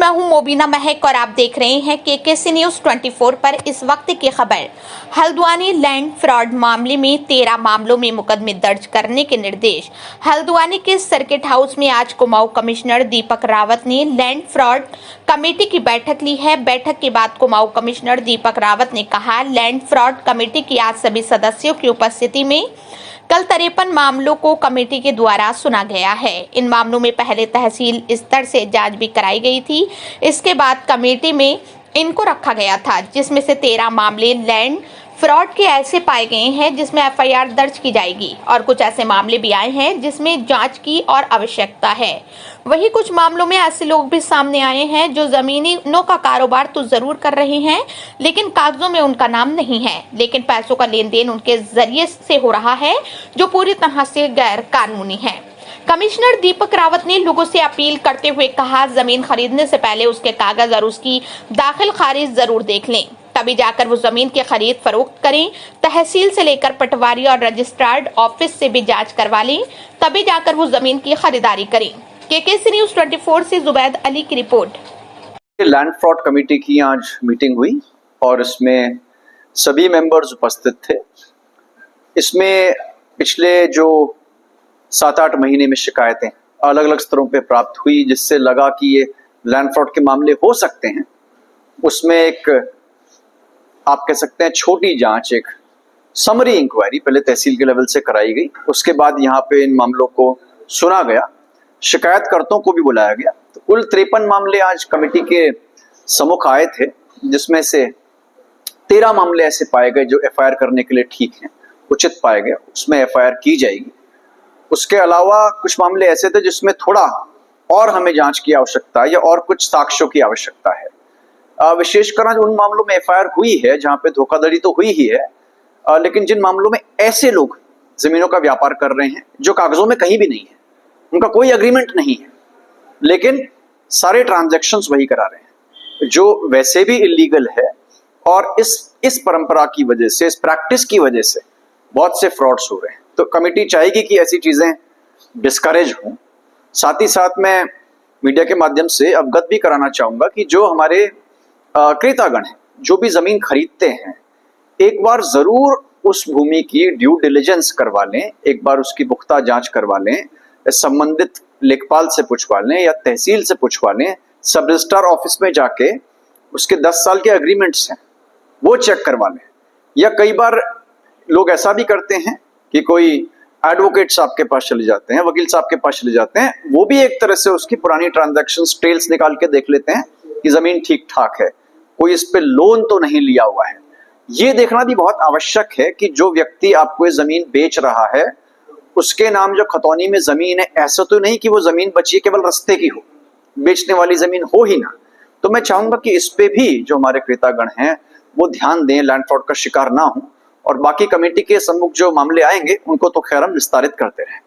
मैं हूं मोबिना महक और आप देख रहे हैं केकेसी न्यूज 24 पर इस वक्त की खबर। हल्द्वानी लैंड फ्रॉड मामले में 13 मामलों में मुकदमे दर्ज करने के निर्देश। हल्द्वानी के सर्किट हाउस में आज कुमाऊं कमिश्नर दीपक रावत ने लैंड फ्रॉड कमेटी की बैठक ली है। बैठक के बाद कुमाऊं कमिश्नर दीपक रावत ने कहा, लैंड फ्रॉड कमेटी की आज सभी सदस्यों की उपस्थिति में कल 53 मामलों को कमेटी के द्वारा सुना गया है। इन मामलों में पहले तहसील स्तर से जांच भी कराई गई थी। इसके बाद कमेटी में इनको रखा गया था, जिसमें से 13 मामले लैंड फ्रॉड के ऐसे पाए गए हैं जिसमें एफआईआर दर्ज की जाएगी और कुछ ऐसे मामले भी आए हैं जिसमें जांच की और आवश्यकता है। वहीं कुछ मामलों में ऐसे लोग भी सामने आए हैं जो जमीनों का कारोबार तो जरूर कर रहे हैं, लेकिन कागजों में उनका नाम नहीं है, लेकिन पैसों का लेन देन उनके जरिए से हो रहा है जो पूरी तरह से गैर कानूनी है। कमिश्नर दीपक रावत ने लोगों से अपील करते हुए कहा, जमीन खरीदने से पहले उसके कागज और उसकी दाखिल खारिज जरूर देख लें, तभी जाकर वो जमीन की खरीद फरोख्त करें। तहसील से लेकर पटवारी और रजिस्ट्रार्ड ऑफिस से भी जांच करवा लें, तभी जाकर वो जमीन की खरीदारी करें। केकेसी न्यूज 24 से जुबैद अली की रिपोर्ट। लैंड फ्रॉड कमेटी की आज मीटिंग हुई और इसमें सभी मेंबर्स उपस्थित थे। इसमें पिछले जो 7-8 महीने में शिकायतें अलग अलग स्तरों पे प्राप्त हुई, जिससे लगा कि ये लैंड फ्रॉड के मामले हो सकते हैं। उसमें एक आप कह सकते हैं छोटी जांच, एक समरी इंक्वायरी पहले तहसील के लेवल से कराई गई। उसके बाद यहाँ पे इन मामलों को सुना गया, शिकायतकर्ताओं को भी बुलाया गया। तो कुल 53 मामले आज कमेटी के सम्मुख आए थे, जिसमें से 13 मामले ऐसे पाए गए जो एफआईआर करने के लिए ठीक हैं, उचित पाए गए, उसमें एफआईआर की जाएगी। उसके अलावा कुछ मामले ऐसे थे जिसमें थोड़ा और हमें जांच की आवश्यकता है या और कुछ साक्ष्यों की आवश्यकता है। विशेषकर उन मामलों में एफआईआर हुई है जहां पे धोखाधड़ी तो हुई ही है, लेकिन जिन मामलों में ऐसे लोग जमीनों का व्यापार कर रहे हैं जो कागजों में कहीं भी नहीं है, उनका कोई एग्रीमेंट नहीं है, लेकिन सारे ट्रांजैक्शंस वही करा रहे हैं जो वैसे भी इलीगल है। और इस परंपरा की वजह से, इस प्रैक्टिस की वजह से बहुत से फ्रॉड्स हो रहे हैं। तो कमेटी चाहेगी कि ऐसी चीजें डिस्करेज हों। साथ ही साथ मैं मीडिया के माध्यम से अवगत भी कराना चाहूंगा कि जो हमारे क्रेतागण हैं, जो भी जमीन खरीदते हैं, एक बार जरूर उस भूमि की ड्यू डिलिजेंस करवा लें, एक बार उसकी पुख्ता जांच करवा लें, संबंधित लेखपाल से पूछवा लें या तहसील से पूछवा लें, सब रजिस्ट्रार ऑफिस में जाके उसके 10 साल के एग्रीमेंट्स हैं वो चेक करवा लें। या कई बार लोग ऐसा भी करते हैं कि कोई एडवोकेट साहब के पास चले जाते हैं, वकील साहब के पास चले जाते हैं, वो भी एक तरह से उसकी पुरानी ट्रांजैक्शंस ट्रेल्स निकाल के देख लेते हैं कि जमीन ठीक ठाक है, कोई इस पे लोन तो नहीं लिया हुआ है। ये देखना भी बहुत आवश्यक है कि जो व्यक्ति आपको ये जमीन बेच रहा है, उसके नाम जो खतौनी में जमीन है, ऐसा तो नहीं कि वो जमीन बची केवल रस्ते की हो, बेचने वाली जमीन हो ही ना। तो मैं चाहूंगा कि इस पे भी जो हमारे क्रेतागण हैं वो ध्यान दें, लैंड फ्रॉड का शिकार ना हो। और बाकी कमेटी के सम्मुख जो मामले आएंगे उनको तो खैर हम विस्तारित करते रहें।